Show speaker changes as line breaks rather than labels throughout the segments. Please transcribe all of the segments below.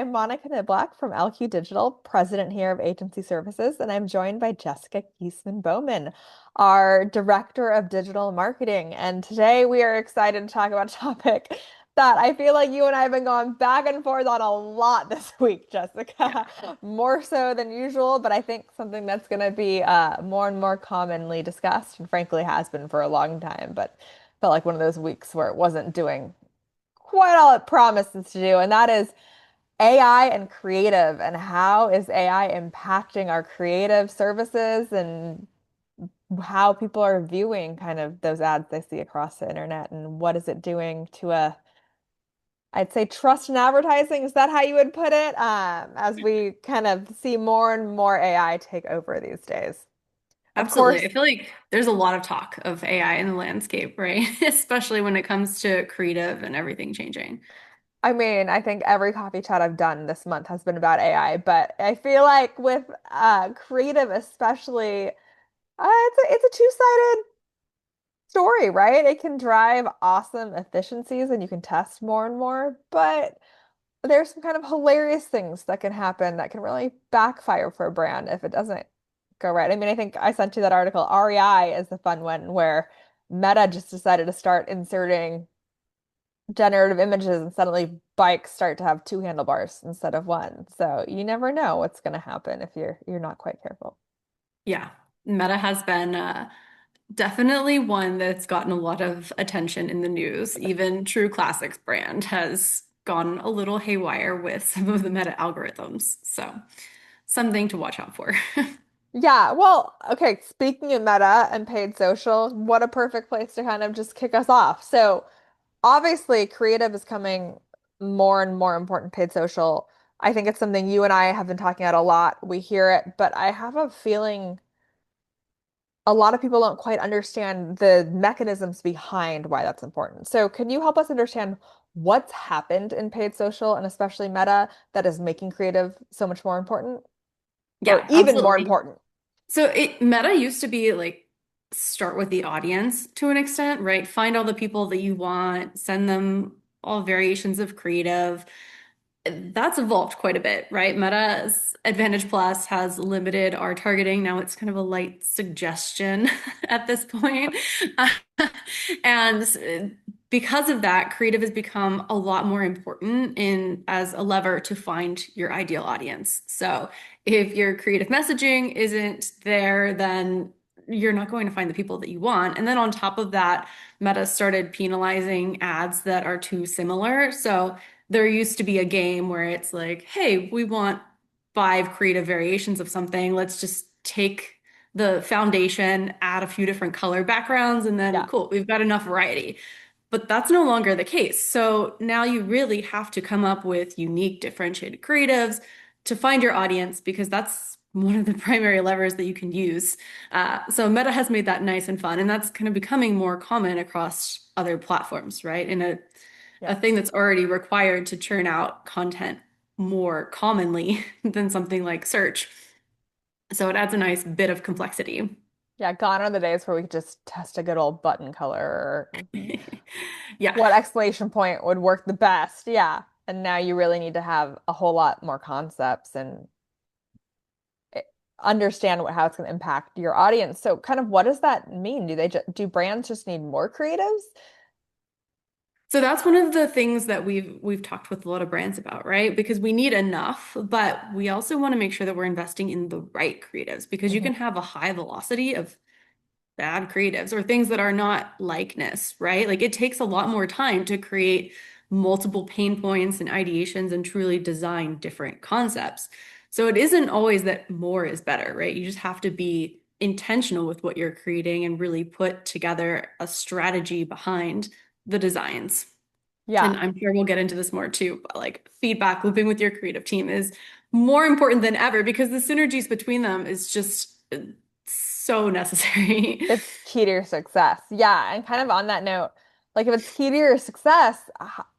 I'm Monica Niblack from LQ Digital, president here of Agency Services, and I'm joined by Jessica Keeseman-Bowman, our director of digital marketing. And today we are excited to talk about a topic that I feel like you and I have been going back and forth on a lot this week,
Yeah,
Jessica, more so than usual, but I think something that's going to be more and more commonly discussed, and frankly has been for a long time, but felt like one of those weeks where it wasn't doing quite all it promises to do, and that is AI and creative, and how is AI impacting our creative services and how people are viewing kind of those ads they see across the internet, and what is it doing to I'd say trust in advertising. Is that how you would put it? As we kind of see more and more AI take over these days. Of
absolutely.
course,
I feel like there's a lot of talk of AI in the landscape, right? Especially when it comes to creative and everything changing.
I mean, I think every coffee chat I've done this month has been about AI, but I feel like with creative especially, it's a two-sided story, right? It can drive awesome efficiencies and you can test more and more, but there's some kind of hilarious things that can happen that can really backfire for a brand if it doesn't go right. I mean, I think I sent you that article. REI is the fun one where Meta just decided to start inserting generative images and suddenly bikes start to have two handlebars instead of one. So you never know what's going to happen if you're not quite careful.
Yeah, Meta has been definitely one that's gotten a lot of attention in the news. Even True Classics brand has gone a little haywire with some of the Meta algorithms. So something to watch out for.
Yeah, well, okay, speaking of Meta and paid social, what a perfect place to kind of just kick us off. So, obviously, creative is coming more and more important, paid social. I think it's something you and I have been talking about a lot. We hear it, but I have a feeling a lot of people don't quite understand the mechanisms behind why that's important. So, can you help us understand what's happened in paid social and especially Meta that is making creative so much more important or
Yeah,
even more
absolutely.
important?
So it Meta used to be like start with the audience to an extent, right? Find all the people that you want, send them all variations of creative. That's evolved quite a bit, right? Meta's Advantage Plus has limited our targeting. Now it's kind of a light suggestion at this point. And because of that, creative has become a lot more important in as a lever to find your ideal audience. So if your creative messaging isn't there, then you're not going to find the people that you want. And then on top of that, Meta started penalizing ads that are too similar. So there used to be a game where it's like, hey, we want five creative variations of something. Let's just take the foundation, add a few different color backgrounds, and then
Yeah.
cool, we've got enough variety. But that's no longer the case. So now you really have to come up with unique, differentiated creatives to find your audience because that's one of the primary levers that you can use. So Meta has made that nice and fun, and that's kind of becoming more common across other platforms, right? In a
Yes.
thing that's already required to churn out content more commonly than something like search. So it adds a nice bit of complexity.
Yeah, gone are the days where we could just test a good old button color or
Yeah.
what exclamation point would work the best. Yeah. And now you really need to have a whole lot more concepts and eh, understand how it's going to impact your audience. So kind of what does that mean? Do brands just need more creatives?
So that's one of the things that we've talked with a lot of brands about, right? Because we need enough, but we also want to make sure that we're investing in the right creatives because you
Mhm.
can have a high velocity of bad creatives or things that are not likeness, right? Like it takes a lot more time to create multiple pain points and ideations and truly design different concepts. So it isn't always that more is better, right? You just have to be intentional with what you're creating and really put together a strategy behind the designs.
Yeah.
And I'm sure we'll get into this more too, but like feedback looping with your creative team is more important than ever because the synergies between them is just so necessary.
It's key to your success. Yeah. And kind of on that note, like if it's key to your success,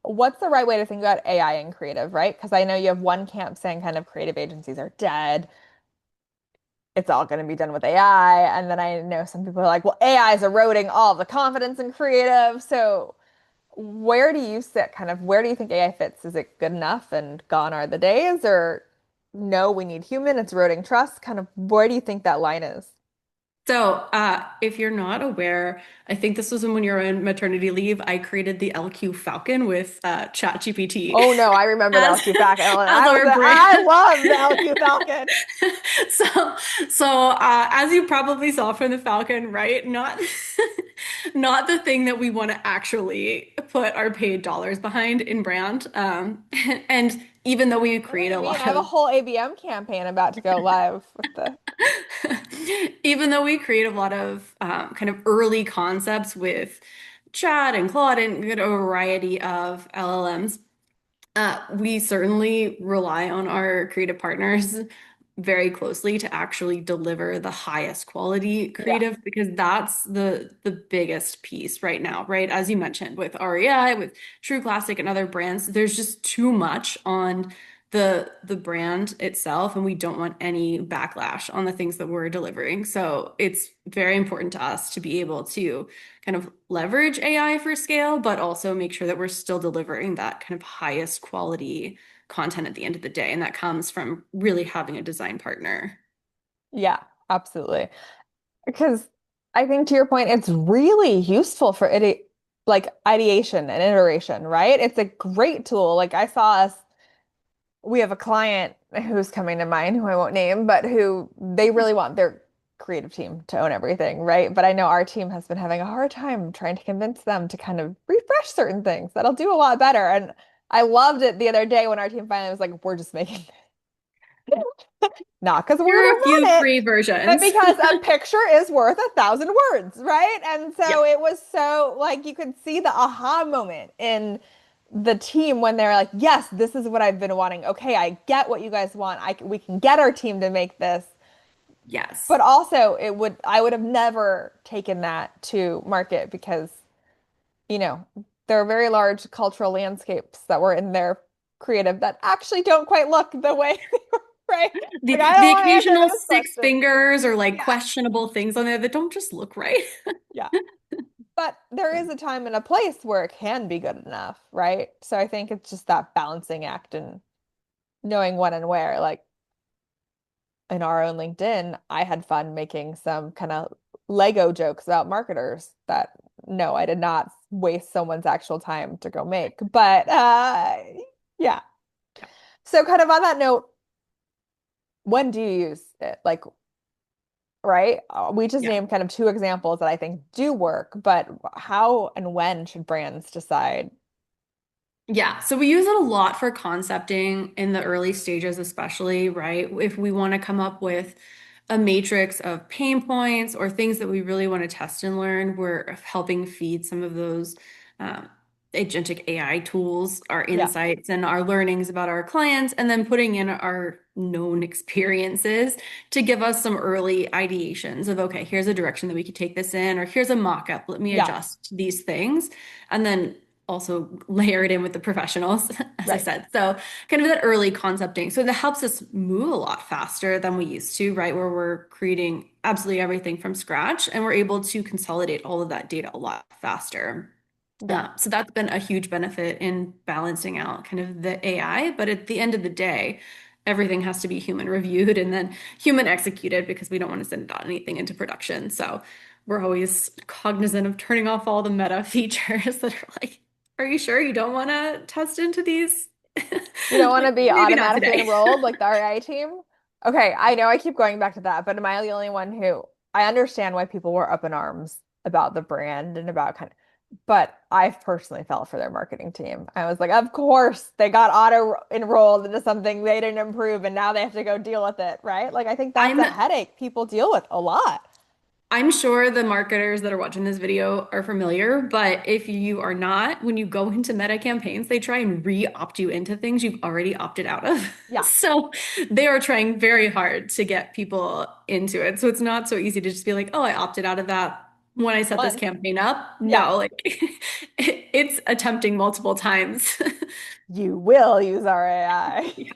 what's the right way to think about AI and creative, right? Because I know you have one camp saying kind of creative agencies are dead. It's all going to be done with AI. And then I know some people are like, well, AI is eroding all the confidence in creative. So where do you sit? Kind of where do you think AI fits? Is it good enough and gone are the days, or no, we need human, it's eroding trust? Kind of where do you think that line is?
So, if you're not aware, I think this was when you were on maternity leave. I created the LQ Falcon with ChatGPT
Oh no, I remember the
as
LQ Falcon.
as our brand.
I love the LQ Falcon.
So, as you probably saw from the Falcon, right? Not, not the thing that we want to actually put our paid dollars behind in brand. And even though we
What do
create
you
a
mean? I
lot
have a
of
whole ABM campaign about to go live with the
even though we create a lot of kind of early concepts with Chat and Claude and a variety of LLMs, we certainly rely on our creative partners very closely to actually deliver the highest quality
yeah,
creative because that's the biggest piece right now, right? As you mentioned with REI, with True Classic and other brands, there's just too much on the brand itself, and we don't want any backlash on the things that we're delivering. So it's very important to us to be able to kind of leverage AI for scale, but also make sure that we're still delivering that kind of highest quality content at the end of the day. And that comes from really having a design partner.
yeah, absolutely. Because I think to your point, it's really useful for like ideation and iteration, right? It's a great tool. Like I saw us, we have a client who's coming to mind, who I won't name, but who they really want their creative team to own everything, right? But I know our team has been having a hard time trying to convince them to kind of refresh certain things that'll do a lot better. And I loved it the other day when our team finally was like, we're just making not because we
Here are a
don't
few
want it,
free
but
versions.
because a picture is worth 1,000 words, right? And
Yeah.
so it was so like you could see the aha moment in the team when they're like, yes, this is what I've been wanting. Okay, I get what you guys want. We can get our team to make this.
Yes.
But also I would have never taken that to market because, you know, there are very large cultural landscapes that were in their creative that actually don't quite look the way they were, right? Like I don't
The
want to answer
occasional
this
six
question.
fingers or like
Yeah.
questionable things on there that don't just look right.
Yeah. But there is a time and a place where it can be good enough, right? So I think it's just that balancing act and knowing when and where. Like in our own LinkedIn, I had fun making some kind of Lego jokes about marketers that no, I did not waste someone's actual time to go make. But yeah. So kind of on that note, when do you use it? Like, right? We just
Yeah.
named kind of two examples that I think do work, but how and when should brands decide?
Yeah, so we use it a lot for concepting in the early stages, especially, right? If we want to come up with a matrix of pain points or things that we really want to test and learn, we're helping feed some of those um, agentic AI tools, our
Yeah.
insights and our learnings about our clients, and then putting in our known experiences to give us some early ideations of, okay, here's a direction that we could take this in, or here's a mock-up, let me
Yeah.
adjust these things. And then also layer it in with the professionals, as I
Right.
said. So kind of that early concepting. So that helps us move a lot faster than we used to, right? Where we're creating absolutely everything from scratch and we're able to consolidate all of that data a lot faster.
Yeah.
So that's been a huge benefit in balancing out kind of the AI. But at the end of the day, everything has to be human reviewed and then human executed because we don't want to send out anything into production. So we're always cognizant of turning off all the meta features that are like, are you sure you don't want to test into these?
You don't want to
Like,
be
maybe not
automatically
today.
enrolled like the RI team? Okay, I know I keep going back to that, but am I the only one who I understand why people were up in arms about the brand and about kind of, but I've personally felt for their marketing team. I was like, of course, they got auto enrolled into something they didn't improve and now they have to go deal with it, right? Like I think that's
I'm
a headache people deal with a lot.
I'm sure the marketers that are watching this video are familiar, but if you are not, when you go into meta campaigns, they try and re-opt you into things you've already opted out of.
Yeah.
So they are trying very hard to get people into it. So it's not so easy to just be like, oh, I opted out of that when I set this
Once.
campaign up.
Yeah.
No, like it's attempting multiple times.
You will use our AI.
Yeah.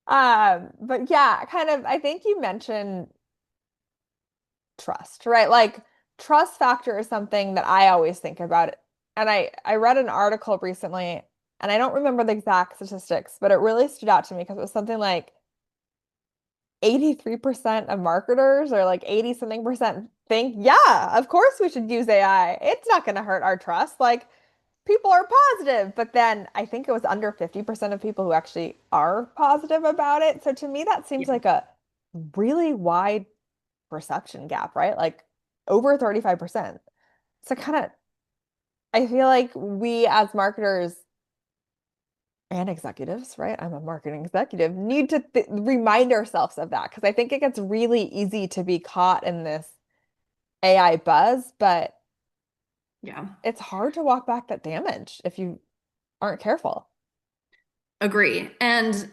But yeah, kind of, I think you mentioned trust, right? Like trust factor is something that I always think about And I read an article recently, and I don't remember the exact statistics, but it really stood out to me because it was something like 83% of marketers or like 80 something percent think, yeah, of course we should use AI. It's not going to hurt our trust. Like people are positive, but then I think it was under 50% of people who actually are positive about it. So to me, that seems
Yeah.
like a really wide perception gap, right? Like over 35%. So kind of, I feel like we as marketers and executives, right? I'm a marketing executive, need to th remind ourselves of that because I think it gets really easy to be caught in this AI buzz, but
Yeah.
it's hard to walk back that damage if you aren't careful.
Agree. And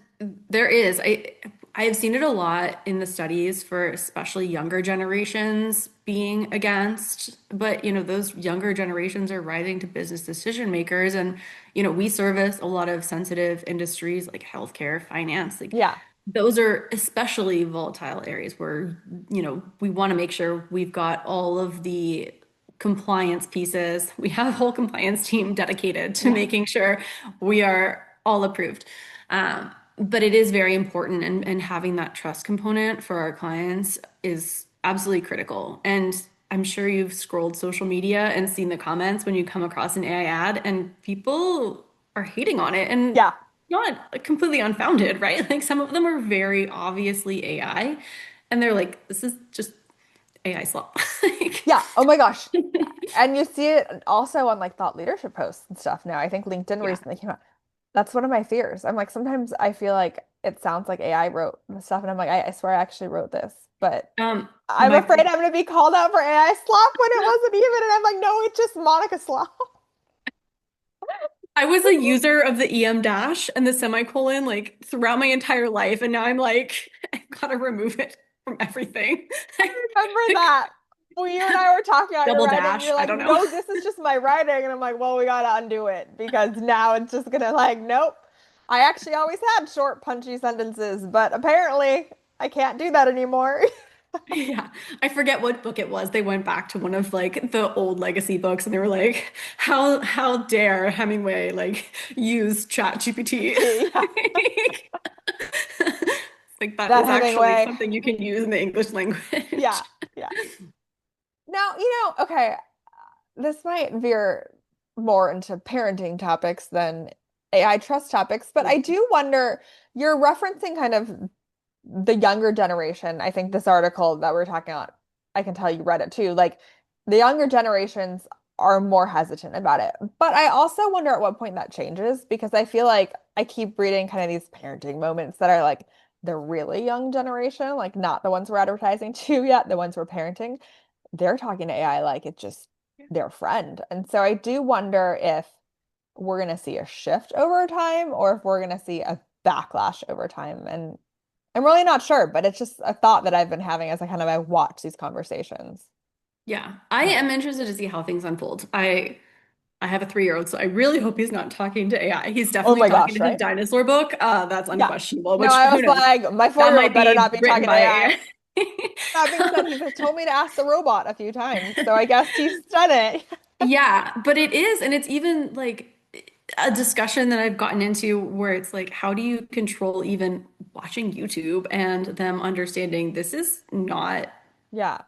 there is, I have seen it a lot in the studies for especially younger generations being against, but those younger generations are rising to business decision makers. And, we service a lot of sensitive industries like healthcare, finance, like
Yeah.
those are especially volatile areas where, we want to make sure we've got all of the compliance pieces. We have a whole compliance team dedicated to
Yeah.
making sure we are all approved. But it is very important, and having that trust component for our clients is absolutely critical. And I'm sure you've scrolled social media and seen the comments when you come across an AI ad, and people are hating on it and
Yeah.
not completely unfounded, right? Like some of them are very obviously AI, and they're like, this is just AI slop. Like,
Yeah. Oh my gosh. And you see it also on like thought leadership posts and stuff now. I think LinkedIn
yeah.
recently came out. That's one of my fears. I'm like, sometimes I feel like it sounds like AI wrote the stuff, and I'm like, I swear I actually wrote this, but I'm
My
afraid I'm going to be called out for AI slop when it wasn't even. And I'm like, no, it's just Monica slop.
I was a user of the EM dash and the semicolon like throughout my entire life, and now I'm like, I've got to remove it from everything.
I remember that. When you and I were talking about your
Double
writing,
dash.
you're
I
like,
don't know.
no, this is just my writing. And I'm like, well, we got to undo it because now it's just going to like, nope. I actually always had short, punchy sentences, but apparently I can't do that anymore.
Yeah, I forget what book it was. They went back to one of like the old legacy books, and they were like, "How dare Hemingway like use Chat GPT?"
Yeah,
Like that
that
is actually
Hemingway.
something you can use in the English
Yeah,
language.
yeah. Now, okay, this might veer more into parenting topics than AI trust topics, but I do wonder, you're referencing kind of the younger generation. I think this article that we're talking about, I can tell you read it too. Like the younger generations are more hesitant about it. But I also wonder at what point that changes because I feel like I keep reading kind of these parenting moments that are like the really young generation, like not the ones we're advertising to yet, the ones we're parenting. They're talking to AI like it's just their friend. And so I do wonder if we're going to see a shift over time or if we're going to see a backlash over time. And I'm really not sure, but it's just a thought that I've been having as I watch these conversations
Yeah, I am
unfold.
interested to see how things unfold. I have a 3-year-old, so I really hope he's not talking to AI. He's
Oh
definitely
my
talking
gosh,
to his
right?
dinosaur book. That's
Yeah.
unquestionable,
No,
which
I
who
was
knows?
like, my
That
4-year-old
might
better
be
not be
written
talking to
by
AI.
AI.
That being said, he just told me to ask the robot a few times, so I guess he's done it.
Yeah, but it is, and it's even like a discussion that I've gotten into where it's like, how do you control even watching YouTube and them understanding
Yeah.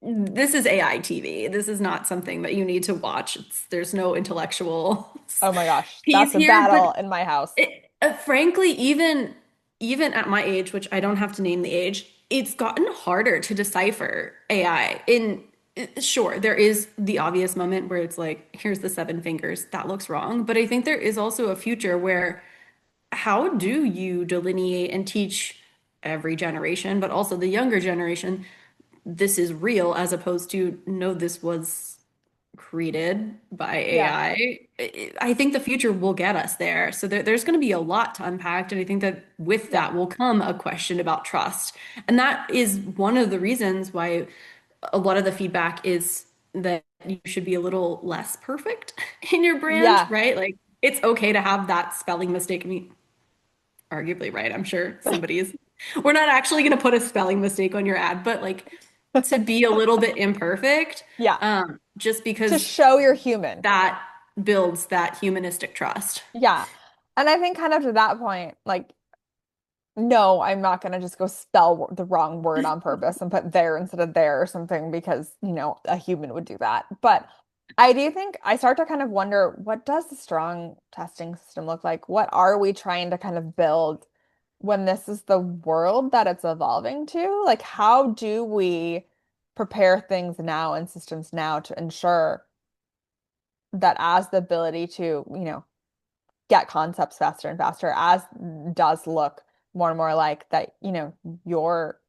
this is AI TV. This is not something that you need to watch. There's no intellectual
Oh my gosh,
piece
that's a
here, but
battle in my house.
frankly, even at my age, which I don't have to name the age, it's gotten harder to decipher AI. Sure, there is the obvious moment where it's like, here's the seven fingers, that looks wrong. But I think there is also a future where how do you delineate and teach every generation, but also the younger generation, this is real as opposed to no, this was created by
Yeah.
AI. I think the future will get us there. So there's going to be a lot to unpack. And I think that with
Yeah.
that will come a question about trust. And that is one of the reasons why a lot of the feedback is that you should be a little less perfect in your brand,
Yeah.
right? Like it's okay to have that spelling mistake. I mean, arguably, right? I'm sure somebody's, we're not actually going to put a spelling mistake on your ad, but like to be a little bit imperfect,
Yeah.
just
To
because
show you're human.
that builds that humanistic trust.
Yeah. And I think kind of to that point, like, no, I'm not going to just go spell the wrong word on purpose and put there instead of there or something because, a human would do that. But I do think I start to kind of wonder, what does the strong testing system look like? What are we trying to kind of build when this is the world that it's evolving to? Like, how do we prepare things now and systems now to ensure that as the ability to, get concepts faster and faster, as does look more and more like that, you're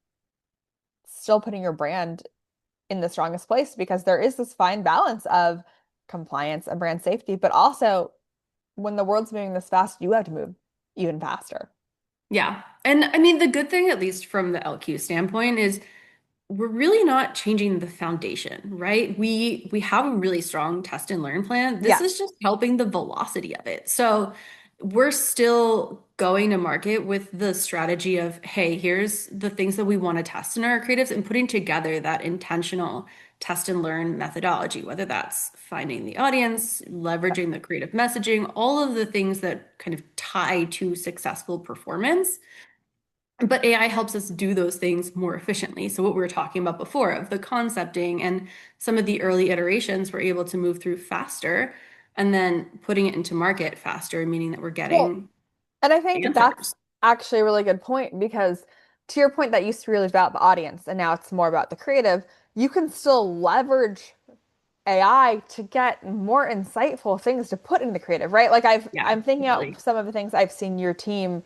still putting your brand in the strongest place because there is this fine balance of compliance and brand safety, but also when the world's moving this fast, you have to move even faster.
Yeah. And I mean, the good thing, at least from the LQ standpoint, is we're really not changing the foundation, right? We have a really strong test and learn plan. This
Yeah.
is just helping the velocity of it. So we're still going to market with the strategy of, hey, here's the things that we want to test in our creatives and putting together that intentional test and learn methodology, whether that's finding the audience, leveraging the creative messaging, all of the things that kind of tie to successful performance. But AI helps us do those things more efficiently. So what we were talking about before of the concepting and some of the early iterations, we're able to move through faster and then putting it into market faster, meaning that we're
Well,
getting
and I think that's
answers.
actually a really good point because to your point that used to be really about the audience and now it's more about the creative, you can still leverage AI to get more insightful things to put in the creative, right? Like
Yeah,
I'm thinking out
totally.
some of the things I've seen your team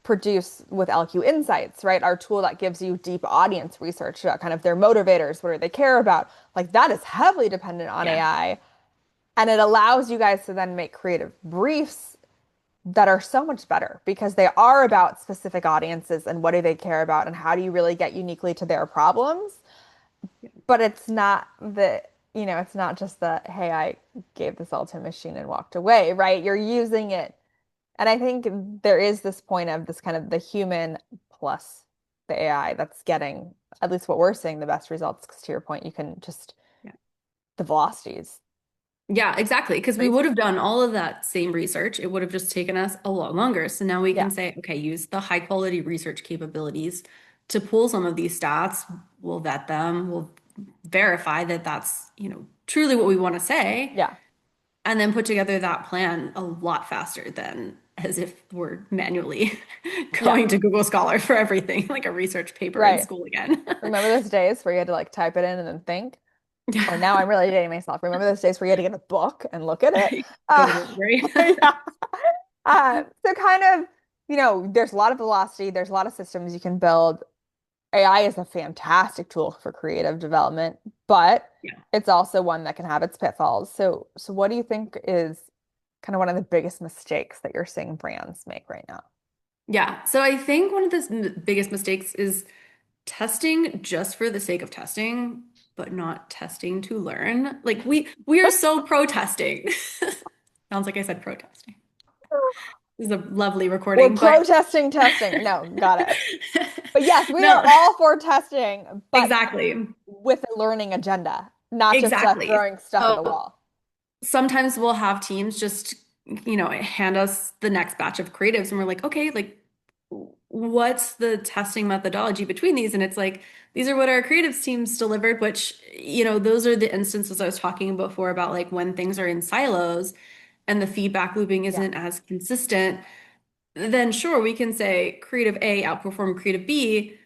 produce with LQ Insights, right? Our tool that gives you deep audience research about kind of their motivators, what do they care about? Like that is heavily dependent on
Yeah.
AI. And it allows you guys to then make creative briefs that are so much better because they are about specific audiences and what do they care about and how do you really get uniquely to their problems. But it's not it's not just the, hey, I gave this all to a machine and walked away, right? You're using it. And I think there is this point of this kind of the human plus the AI that's getting, at least what we're seeing, the best results. Because to your point, you can just,
Yeah.
the velocities
Yeah, exactly. Because we would
crazy.
have done all of that same research. It would have just taken us a lot longer. So now we
Yeah.
can say, okay, use the high quality research capabilities to pull some of these stats. We'll vet them. We'll verify that that's, truly what we want to say,
Yeah.
and then put together that plan a lot faster than as if we're manually
Yeah.
going to Google Scholar for everything, like a research paper in
Right.
school again.
Remember those days where you had to like type it in and then think? Or now I'm really dating myself. Remember those days where you had to get a book and look at it?
Go
Uh,
to the library.
yeah. So kind of, there's a lot of velocity, there's a lot of systems you can build. AI is a fantastic tool for creative development, but
Yeah.
it's also one that can have its pitfalls. So what do you think is kind of one of the biggest mistakes that you're seeing brands make right now?
Yeah. So I think one of the biggest mistakes is testing just for the sake of testing, but not testing to learn. Like we are so pro-testing. Sounds like I said protesting. This is a lovely
We're
recording, but
protesting testing. No, got it. But yes, we are
no,
all for testing, but
exactly.
with a learning agenda, not just
Exactly.
throwing stuff at the
So
wall.
sometimes we'll have teams just, hand us the next batch of creatives and we're like, okay, like what's the testing methodology between these? And it's like, these are what our creatives teams delivered, which, those are the instances I was talking before about like when things are in silos and the feedback looping
Yeah,
isn't as consistent, then sure, we can say creative A outperformed creative B,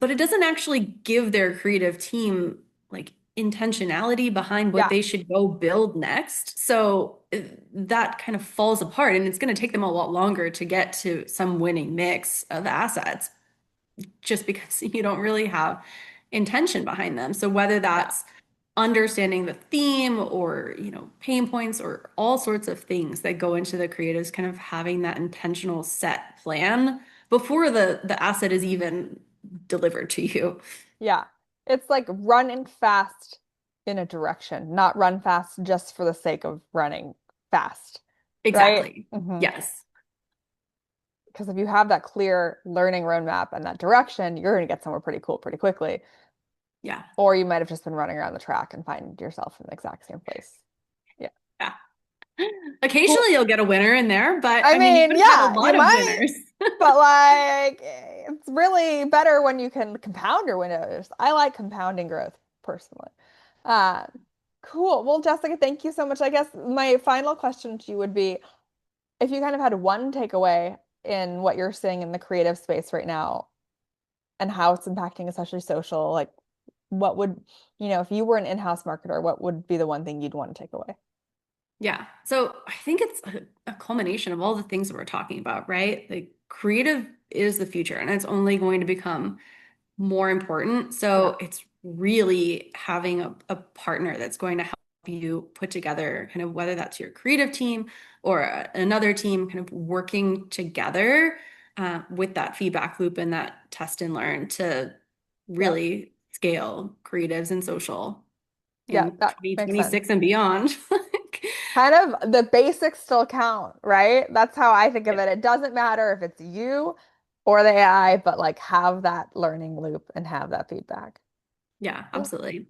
but it doesn't actually give their creative team like intentionality behind what
yeah,
they should go build next. So that kind of falls apart and it's going to take them a lot longer to get to some winning mix of assets just because you don't really have intention behind them. So whether
yeah,
that's understanding the theme or, pain points or all sorts of things that go into the creatives, kind of having that intentional set plan before the asset is even delivered to you.
yeah. It's like running fast in a direction, not run fast just for the sake of running fast, right?
Exactly.
Hmm.
Yes.
Because if you have that clear learning roadmap and that direction, you're going to get somewhere pretty cool pretty quickly.
Yeah.
Or you might have just been running around the track and find yourself in the exact same place. Yeah.
Yeah.
Cool.
Occasionally you'll get a winner in there, but
I
I mean, you
mean,
could have a
yeah, you
lot of
might,
winners.
but like it's really better when you can compound your windows. I like compounding growth personally. Uh, cool. Well, Jessica, thank you so much. I guess my final question to you would be if you kind of had one takeaway in what you're seeing in the creative space right now and how it's impacting, especially social, like what would, if you were an in-house marketer, what would be the one thing you'd want to take away?
Yeah. So I think it's a culmination of all the things that we're talking about, right? Like creative is the future and it's only going to become more important.
Yeah.
So it's really having a partner that's going to help you put together kind of whether that's your creative team or another team kind of working together with that feedback loop and that test and learn to
Yeah.
really scale creatives and social
Yeah,
in
that makes sense.
2026 and beyond. Like,
Kind of the basics still count, right? That's how I think of it. It doesn't matter if it's you or the AI, but like have that learning loop and have that feedback.
yeah,
Yeah.
absolutely.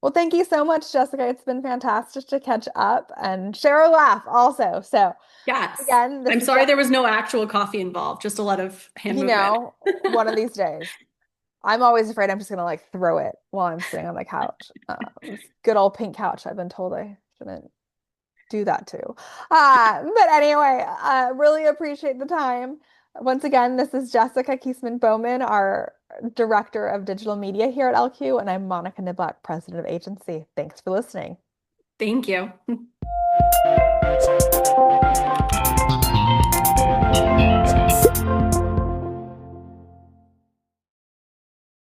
Well, thank you so much, Jessica. It's been fantastic to catch up and share a laugh also. So,
Yes.
again, this
I'm
is
sorry there
Jessica,
was no actual coffee involved, just a lot of hand
you
movement.
know, one of these days. I'm always afraid I'm just gonna like throw it while I'm sitting on the couch. This good old pink couch. I've been told I shouldn't do that too. But anyway, really appreciate the time. Once again, this is Jessica Keeseman-Bowman, our Director of Digital Media here at LQ, and I'm Monica Niblack, President of Agency. Thanks for listening.
Thank you.